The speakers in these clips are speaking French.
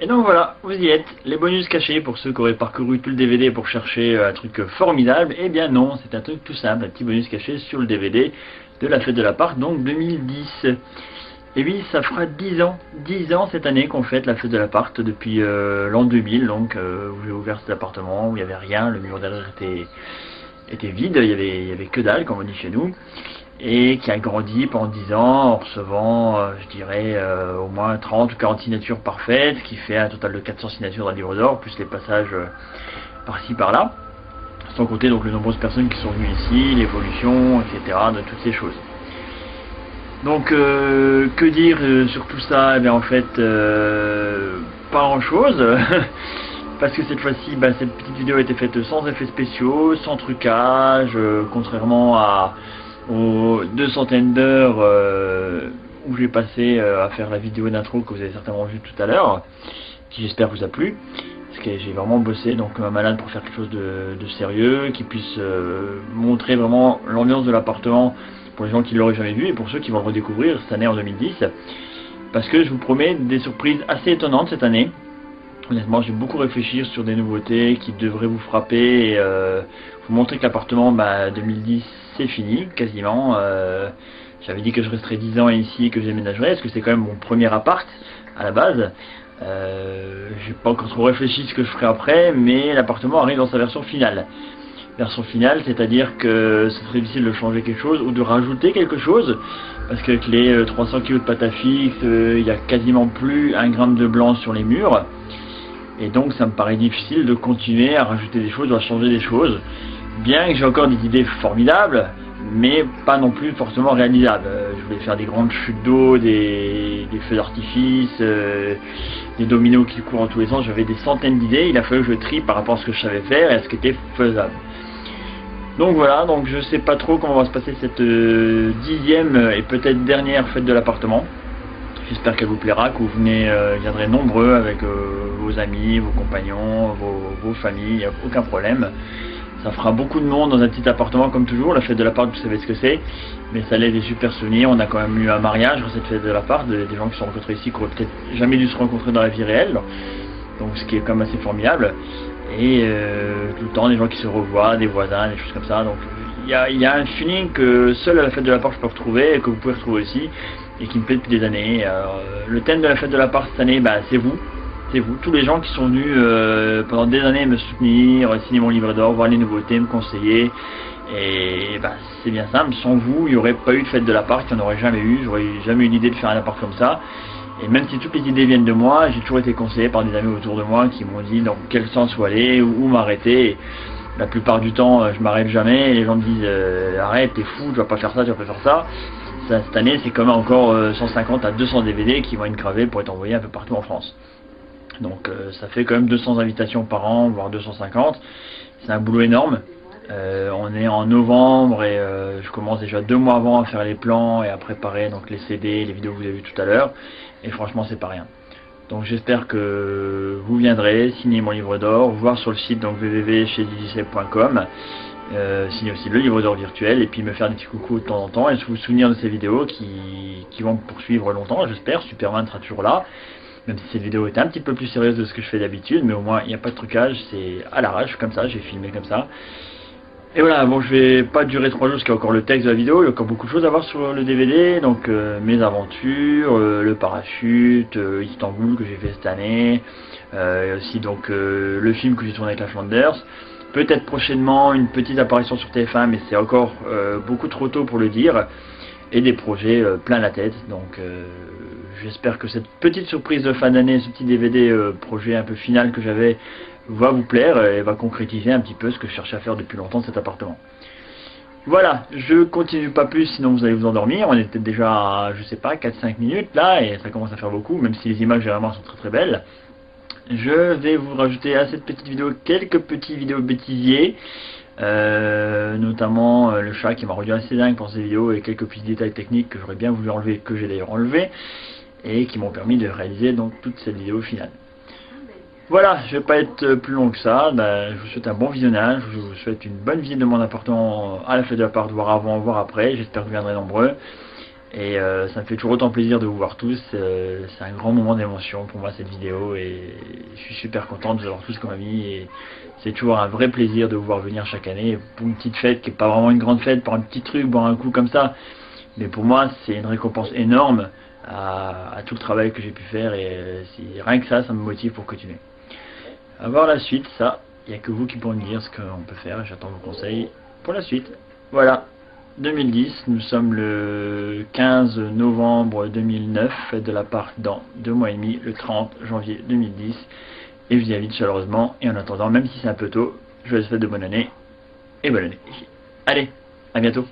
Et donc voilà, vous y êtes, les bonus cachés pour ceux qui auraient parcouru tout le DVD pour chercher un truc formidable. Eh bien non, c'est un truc tout simple, un petit bonus caché sur le DVD de la fête de l'appart, donc 2010. Et oui, ça fera 10 ans cette année qu'on fête la fête de l'appart depuis l'an 2000, donc où j'ai ouvert cet appartement, où il n'y avait rien, le mur derrière était vide, il y avait que dalle, comme on dit chez nous, et qui a grandi pendant 10 ans en recevant, je dirais, au moins 30 ou 40 signatures parfaites, ce qui fait un total de 400 signatures dans le livre d'or, plus les passages par-ci par-là, sans compter donc les nombreuses personnes qui sont venues ici, l'évolution, etc., de toutes ces choses. Donc, que dire sur tout ça? Eh bien, en fait, pas grand-chose, parce que cette fois-ci, cette petite vidéo a été faite sans effets spéciaux, sans trucage, contrairement aux 200 d'heures où j'ai passé à faire la vidéo d'intro que vous avez certainement vu tout à l'heure, qui j'espère vous a plu, parce que j'ai vraiment bossé donc malade pour faire quelque chose de sérieux, qui puisse montrer vraiment l'ambiance de l'appartement pour les gens qui ne l'auraient jamais vu et pour ceux qui vont le redécouvrir cette année en 2010, parce que je vous promets des surprises assez étonnantes cette année. Honnêtement, j'ai beaucoup réfléchi sur des nouveautés qui devraient vous frapper et vous montrer que l'appartement 2010 c'est fini, quasiment. J'avais dit que je resterais 10 ans ici et que je déménagerais, parce que c'est quand même mon premier appart à la base. J'ai pas encore trop réfléchi ce que je ferai après, mais l'appartement arrive dans sa version finale. Version finale, c'est-à-dire que ce serait difficile de changer quelque chose ou de rajouter quelque chose, parce qu'avec les 300 kg de pâte à fixe, il n'y a quasiment plus 1 gramme de blanc sur les murs, et donc ça me paraît difficile de continuer à rajouter des choses ou à changer des choses, bien que j'ai encore des idées formidables, mais pas non plus forcément réalisables. Je voulais faire des grandes chutes d'eau, des feux d'artifice, des dominos qui courent en tous les sens. J'avais des centaines d'idées, il a fallu que je trie par rapport à ce que je savais faire et à ce qui était faisable. Donc voilà, donc je sais pas trop comment va se passer cette 10e et peut-être dernière fête de l'appartement. J'espère qu'elle vous plaira, que vous viendrez nombreux avec vos amis, vos compagnons, vos familles, il n'y a aucun problème. Ça fera beaucoup de monde dans un petit appartement comme toujours. La fête de l'appart, vous savez ce que c'est, mais ça laisse des super souvenirs. On a quand même eu un mariage dans cette fête de l'appart, des gens qui se sont rencontrés ici, qui auraient peut-être jamais dû se rencontrer dans la vie réelle, donc ce qui est quand même assez formidable. Et tout le temps des gens qui se revoient, des voisins, des choses comme ça. Donc il y a un feeling que seul à la fête de l'appart je peux retrouver, et que vous pouvez retrouver aussi, et qui me plaît depuis des années. Le thème de la fête de l'appart cette année, c'est vous. C'est vous, tous les gens qui sont venus pendant des années me soutenir, signer mon livre d'or, voir les nouveautés, me conseiller. Et c'est bien simple, sans vous, il n'y aurait pas eu de fête de l'appart, il n'y en aurait jamais eu, j'aurais jamais eu l'idée de faire un appart comme ça. Et même si toutes les idées viennent de moi, j'ai toujours été conseillé par des amis autour de moi qui m'ont dit dans quel sens où aller, où m'arrêter. La plupart du temps, je m'arrête jamais, et les gens me disent arrête, t'es fou, tu vas pas faire ça, tu vas pas faire ça. Cette année, c'est quand même encore 150 à 200 DVD qui vont être gravés pour être envoyés un peu partout en France. Donc ça fait quand même 200 invitations par an, voire 250. C'est un boulot énorme. On est en novembre et je commence déjà 2 mois avant à faire les plans et à préparer donc les CD, les vidéos que vous avez vues tout à l'heure. Et franchement, c'est pas rien. Donc j'espère que vous viendrez signer mon livre d'or, voir sur le site donc www.chezdigicep.com, signer aussi le livre d'or virtuel et puis me faire des petits coucous de temps en temps et vous souvenir de ces vidéos qui vont me poursuivre longtemps, j'espère. Superman sera toujours là. Même si cette vidéo est un petit peu plus sérieuse de ce que je fais d'habitude, mais au moins il n'y a pas de trucage, c'est à l'arrache, comme ça, j'ai filmé comme ça. Et voilà, bon, je vais pas durer 3 jours parce qu'il y a encore le texte de la vidéo, il y a encore beaucoup de choses à voir sur le DVD, donc mes aventures, le parachute, Istanbul que j'ai fait cette année, aussi donc le film que j'ai tourné avec la Flanders. Peut-être prochainement une petite apparition sur TF1, mais c'est encore beaucoup trop tôt pour le dire, et des projets plein la tête, donc j'espère que cette petite surprise de fin d'année, ce petit DVD projet un peu final que j'avais, va vous plaire et va concrétiser un petit peu ce que je cherchais à faire depuis longtemps de cet appartement. Voilà, je continue pas plus, sinon vous allez vous endormir. On est peut-être déjà à, je sais pas, 4-5 minutes là, et ça commence à faire beaucoup, même si les images généralement sont très très belles. Je vais vous rajouter à cette petite vidéo quelques petites vidéos bêtisiers, notamment le chat qui m'a rendu assez dingue pour ces vidéos, et quelques petits détails techniques que j'aurais bien voulu enlever, que j'ai d'ailleurs enlevé, et qui m'ont permis de réaliser donc toute cette vidéo finale. Voilà, je vais pas être plus long que ça, je vous souhaite un bon visionnage, je vous souhaite une bonne visite de mon appartement à la fête de l'appart, voir avant, voir après, j'espère que vous viendrez nombreux. Et ça me fait toujours autant plaisir de vous voir tous. C'est un grand moment d'émotion pour moi cette vidéo et je suis super content de vous avoir tous comme amis. Et c'est toujours un vrai plaisir de vous voir venir chaque année pour une petite fête qui n'est pas vraiment une grande fête, pour un petit truc, boire un coup comme ça. Mais pour moi c'est une récompense énorme à tout le travail que j'ai pu faire et rien que ça me motive pour continuer. À voir la suite, ça, il n'y a que vous qui pourrez me dire ce qu'on peut faire. J'attends vos conseils pour la suite. Voilà. 2010, nous sommes le 15 novembre 2009, fête de la Parc dans 2 mois et demi, le 30 janvier 2010, et je vous invite chaleureusement, et en attendant, même si c'est un peu tôt, je vous souhaite de bonne année, et bonne année. Allez, à bientôt.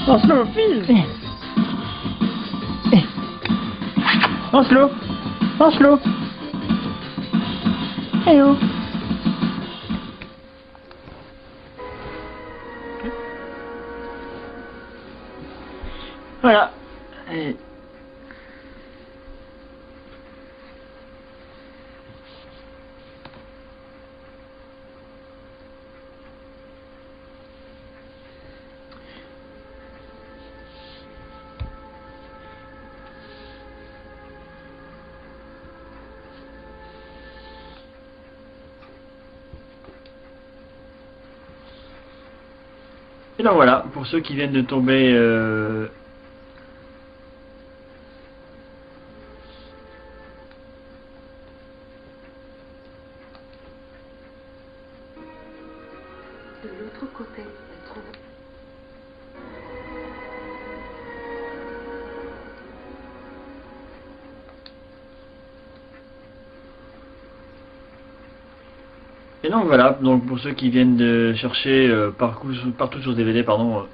Lance-le, file. Lance-le. Lance-le. Eh oh. Voilà. Et Et donc voilà, pour ceux qui viennent de tomber de l'autre côté, elle trouve... Et donc voilà, donc pour ceux qui viennent de chercher partout sur DVD, pardon,